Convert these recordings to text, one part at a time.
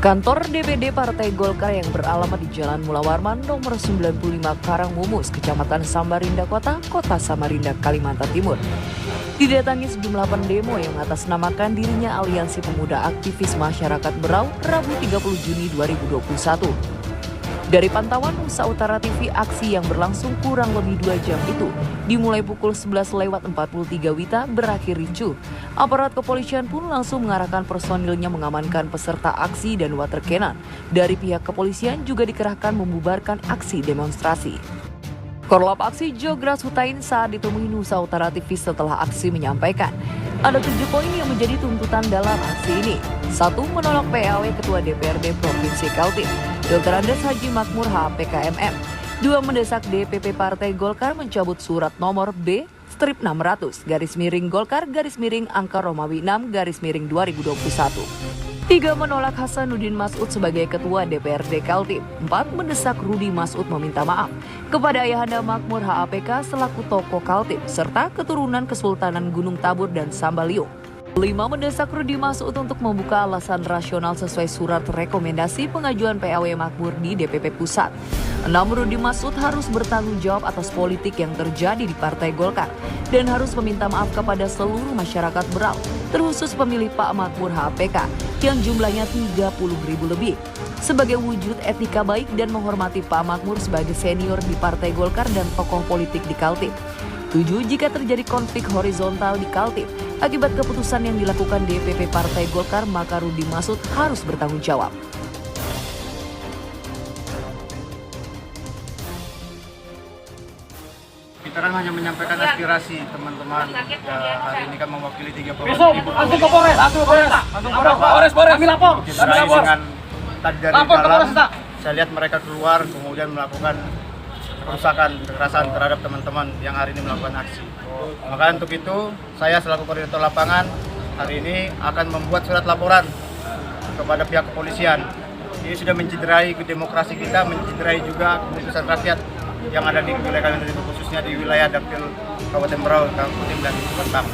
Kantor DPD Partai Golkar yang beralamat di Jalan Mula Warman nomor 95 Karangmumus, Kecamatan Samarinda Kota Samarinda, Kalimantan Timur, didatangi sejumlah pendemo yang mengatasnamakan dirinya Aliansi Pemuda Aktivis Masyarakat Berau Rabu 30 Juni 2021. Dari pantauan Nusa Utara TV, aksi yang berlangsung kurang lebih 2 jam itu dimulai pukul 11.43 WITA berakhir ricuh. Aparat kepolisian pun langsung mengarahkan personilnya mengamankan peserta aksi dan water cannon. Dari pihak kepolisian juga dikerahkan membubarkan aksi demonstrasi. Korlap aksi Jogras Hutain saat ditemui Nusa Utara TV setelah aksi menyampaikan ada 7 poin yang menjadi tuntutan dalam aksi ini. 1. Menolak PAW Ketua DPRD Provinsi Kaltim, Dr. Andes Haji Makmur HPKMM. 2. Mendesak DPP Partai Golkar mencabut surat nomor B-600-Golkar-angka Romawi 6-2021. 3. Menolak Hasanuddin Masud sebagai Ketua DPRD Kaltim. 4. Mendesak Rudi Masud meminta maaf kepada Ayahanda Makmur HAPK selaku tokoh Kaltim serta keturunan Kesultanan Gunung Tabur dan Sambaliung. 5. Mendesak Rudi Masud untuk membuka alasan rasional sesuai surat rekomendasi pengajuan PAW Makmur di DPP Pusat. 6. Rudi Masud harus bertanggung jawab atas politik yang terjadi di Partai Golkar dan harus meminta maaf kepada seluruh masyarakat Berau, terkhusus pemilih Pak Makmur HPK yang jumlahnya 30.000 lebih, sebagai wujud etika baik dan menghormati Pak Makmur sebagai senior di Partai Golkar dan tokoh politik di Kaltim. 7. Jika terjadi konflik horizontal di Kaltim akibat keputusan yang dilakukan DPP Partai Golkar, maka Rudi Masud harus bertanggung jawab. Kita kan hanya menyampaikan aspirasi teman-teman. Ya, hari ini kan mewakili 30 besok langsung ke Polres, ambil lapor. dengan tadi dari dalam saya lihat mereka keluar kemudian melakukan kerusakan, kekerasan terhadap teman-teman yang hari ini melakukan aksi. Maka untuk itu saya selaku koordinator lapangan hari ini akan membuat surat laporan kepada pihak kepolisian. Ini sudah mencederai demokrasi kita, mencederai juga keputusan rakyat yang ada di wilayah Kalimantan Timur, khususnya di wilayah Dapil Kabupaten Berau, Kaltim dan Batang.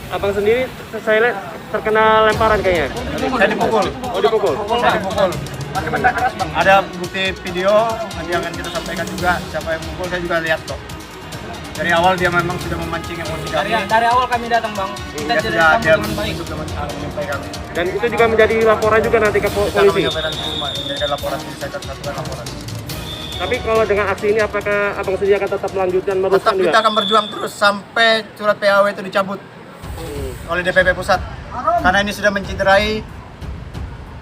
Abang sendiri saya lihat terkena lemparan kayaknya. Saya dipukul. Oh, dipukul. Saya dipukul. Pakai benda keras, Bang. Ada bukti video, nanti akan kita sampaikan juga siapa yang mukul, saya juga lihat kok. Dari awal dia memang sudah memancing emosi kami. Dari awal kami datang, Bang. Kita Dia sudah baik. untuk menyampaikan. Dan itu juga menjadi laporan juga nanti ke Kita akan polisi. menyampaikan ke rumah, menjadi laporan, saya akan satukan laporan. Tapi kalau dengan aksi ini apakah abang sendiri akan tetap melanjutkan Tetap meneruskan kita juga? akan berjuang terus sampai surat PAW itu dicabut oleh DPP Pusat. Karena ini sudah mencederai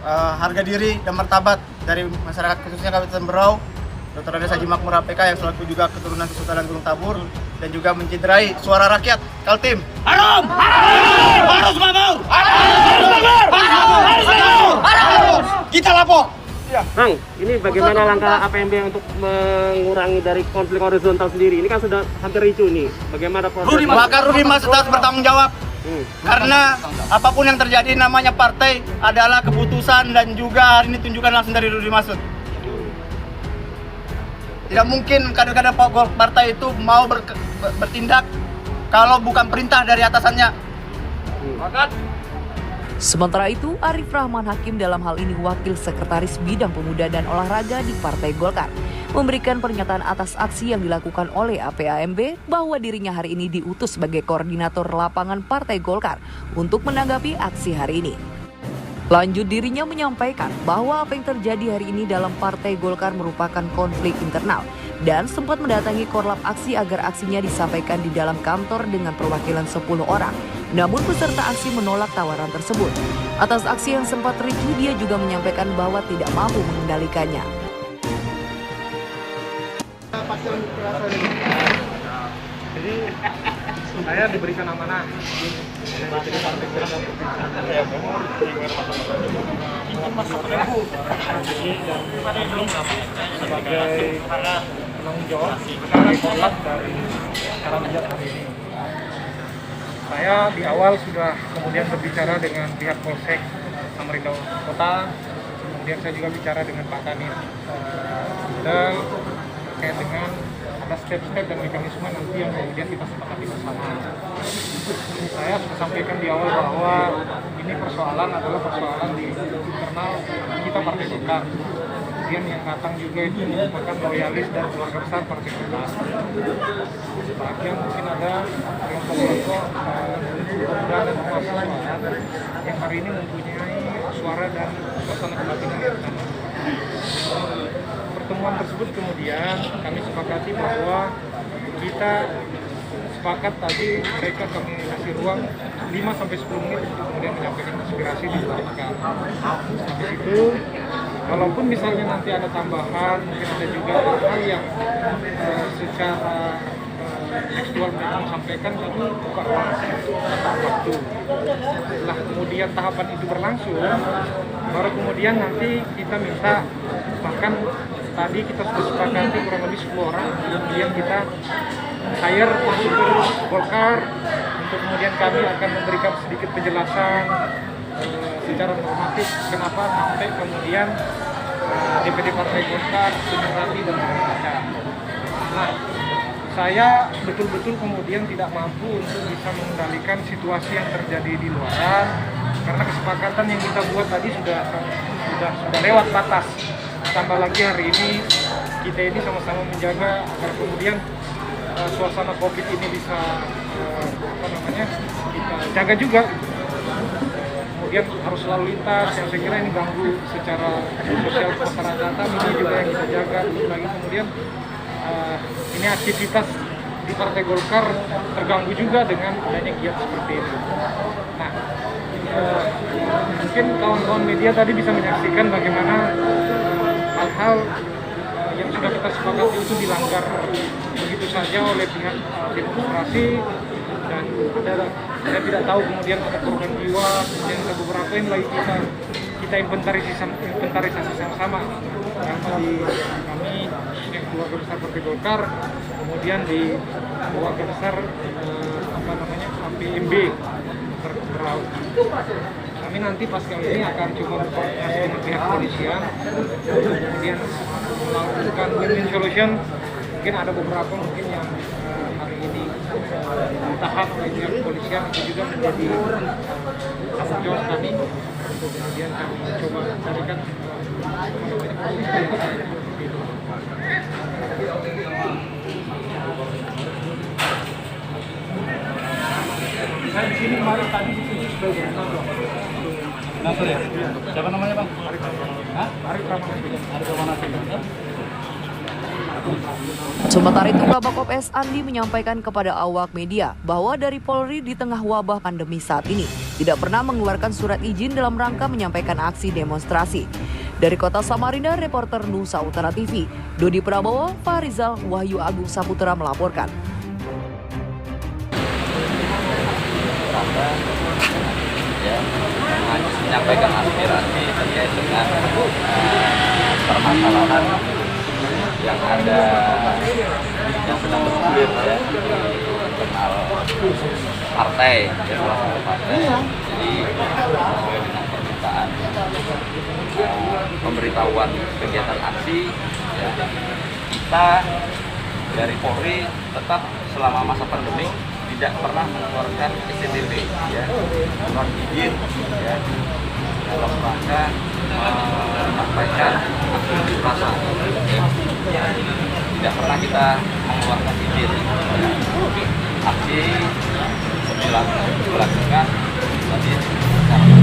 harga diri dan martabat dari masyarakat khususnya Kabupaten Berau, Dr. Andes Haji Makmur HPK yang selaku juga keturunan Kesultanan Gunung Tabur, dan juga mencederai suara rakyat Kaltim. Haram! Harus mau! Harus! Kita lapor! Bang, ini bagaimana langkah APMB untuk mengurangi dari konflik horizontal sendiri? Ini kan sudah hampir ricuh nih. Bagaimana proses? Maka Rudi Masud harus bertanggung jawab. Karena apapun yang terjadi namanya partai adalah keputusan dan juga hari ini tunjukkan langsung dari Rudi Masud. Tidak mungkin kadang-kadang partai itu mau bertindak kalau bukan perintah dari atasannya. Sementara itu, Arif Rahman Hakim, dalam hal ini Wakil Sekretaris Bidang Pemuda dan Olahraga di Partai Golkar, memberikan pernyataan atas aksi yang dilakukan oleh APAMB bahwa dirinya hari ini diutus sebagai koordinator lapangan Partai Golkar untuk menanggapi aksi hari ini. Lanjut, dirinya menyampaikan bahwa apa yang terjadi hari ini dalam Partai Golkar merupakan konflik internal dan sempat mendatangi korlap aksi agar aksinya disampaikan di dalam kantor dengan perwakilan 10 orang. Namun peserta aksi menolak tawaran tersebut. Atas aksi yang sempat ricuh, dia juga menyampaikan bahwa tidak mampu mengendalikannya. Jadi saya diberikan amanah sebagai penanggung jawab sebagai kolak dari Karangmumus hari ini. Saya di awal sudah kemudian berbicara dengan pihak Polsek Samarinda Kota, kemudian saya juga bicara dengan Pak Kanit dan terkait dengan ada step-step dan mekanisme nanti yang kemudian kita sepakati bersama. saya sudah sampaikan di awal bahwa ini persoalan adalah persoalan di internal kita Partai Golkar. Kemudian yang datang juga itu merupakan loyalis dan keluarga besar Partai Golkar. Sebagian mungkin ada kelompok-kelompok pemuda dan mahasiswa yang hari ini mempunyai suara dan suasana kebatinan yang sama. Pertemuan tersebut kemudian kami sepakati bahwa kita sepakat tadi mereka kami kasih ruang 5-10 menit untuk kemudian menyampaikan aspirasi di belakang. Habis itu, walaupun misalnya nanti ada tambahan, mungkin ada juga hal yang secara tekstual mereka sampaikan, kami buka ruang untuk waktu. Setelah kemudian tahapan itu berlangsung, baru kemudian nanti kita minta, bahkan tadi kita sudah sepakati kurang lebih 10 orang, kemudian kita hire konsultan Golkar untuk kemudian kami akan memberikan sedikit penjelasan secara normatif kenapa sampai kemudian DPD Partai Golkar menyurati dan membaca. Nah, saya betul-betul kemudian tidak mampu untuk bisa mengendalikan situasi yang terjadi di luaran karena kesepakatan yang kita buat tadi sudah lewat batas. Tambah lagi hari ini kita ini sama-sama menjaga agar kemudian suasana COVID ini bisa kita jaga juga. Kemudian harus lalu lintas yang saya kira ini ganggu secara sosial kemasyarakatan, ini juga yang kita jaga. Lagi kemudian ini aktivitas di Partai Golkar terganggu juga dengan adanya giat seperti itu. Nah, mungkin kawan-kawan media tadi bisa menyaksikan bagaimana hal-hal yang sudah kita sepakati itu dilanggar begitu saja oleh pihak demonstrasi, dan saya tidak tahu kemudian ada korban jiwa, kemudian ada beberapa yang lagi kita inventarisasi sama-sama yang di kami yang keluarga besar Partai Golkar, kemudian di keluarga besar APMB berlaut. Kami nanti pasca ini akan coba berkoordinasi dengan pihak kepolisian untuk kemudian melakukan win-win solution. Mungkin ada beberapa mungkin yang hari ini tahap oleh pihak kepolisian itu juga menjadi tanggung jawab kami untuk kemudian kami coba carikan saya di sini kemarin tadi di sini sudah berenang. Nasir ya? Siapa namanya Bang? Arif Ramana. Sementara itu, Kabak Ops Andi menyampaikan kepada awak media bahwa dari Polri di tengah wabah pandemi saat ini tidak pernah mengeluarkan surat izin dalam rangka menyampaikan aksi demonstrasi. Dari Kota Samarinda, reporter Nusa Utara TV, Dodi Prabowo, Farizal, Wahyu Agung Saputra melaporkan. Menyampaikan aspirasi terkait dengan permasalahan yang ada yang sedang bergulir ya di internal partai, ya salah satu partai. Jadi sesuai dengan permintaan pemberitahuan kegiatan aksi, ya, kita dari Polri tetap selama masa pandemi tidak pernah mengeluarkan STB, ya, surat izin, ya, dalam rangka menyampaikan aksi unjuk rasa. Ya, tidak pernah kita mengeluarkan izin. Aksi dilakukan tadi secara